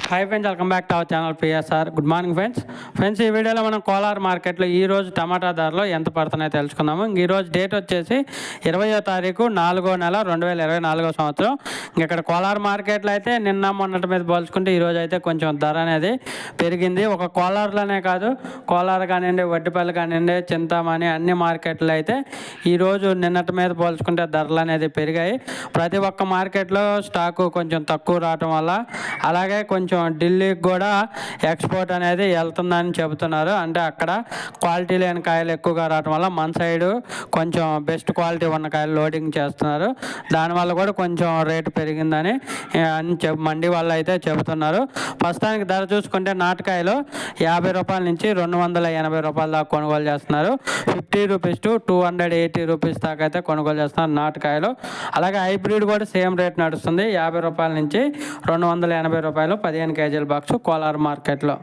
Hi friends, welcome back to our channel PSR. Good morning friends ఈ వీడియోలో మనం కోలార్ మార్కెట్లో ఈరోజు టమాటా ధరలు ఎంత పడుతున్నాయో తెలుసుకుందాము. ఈరోజు డేట్ వచ్చేసి 20వ తారీఖు 4వ నెల 2024 సంవత్సరం. ఇక్కడ కోలార్ మార్కెట్లో అయితే నిన్న మొన్నటి మీద పోల్చుకుంటే ఈరోజు అయితే కొంచెం ధర అనేది పెరిగింది. ఒక కోలార్లోనే కాదు, కోలార్ కానివ్వండి, వడ్డిపల్లి కానివ్వండి, చింతామణి అన్ని మార్కెట్లు అయితే ఈరోజు నిన్నటి మీద పోల్చుకుంటే ధరలు అనేది పెరిగాయి. ప్రతి ఒక్క మార్కెట్లో స్టాకు కొంచెం తక్కువ రావటం వల్ల, అలాగే కొంచెం ఢిల్లీకి కూడా ఎక్స్పోర్ట్ అనేది వెళ్తుందని చెబుతున్నారు. అంటే అక్కడ క్వాలిటీ లేని కాయలు ఎక్కువగా రావడం వల్ల మన సైడు కొంచెం బెస్ట్ క్వాలిటీ ఉన్న కాయలు లోడింగ్ చేస్తున్నారు. దానివల్ల కూడా కొంచెం రేటు పెరిగిందని మండి వాళ్ళు అయితే చెబుతున్నారు. ప్రస్తుతానికి ధర చూసుకుంటే నాటుకాయలు 50 రూపాయల నుంచి 280 రూపాయల దాకా కొనుగోలు చేస్తున్నారు. 50 రూపీస్ టు 280 రూపీస్ దాకా అయితే కొనుగోలు చేస్తున్నారు నాటుకాయలు. అలాగే హైబ్రిడ్ కూడా సేమ్ రేట్ నడుస్తుంది. 50 రూపాయల నుంచి 280 రూపాయలు 15 కేజీల బాక్స్ కోలార్ మార్కెట్లో.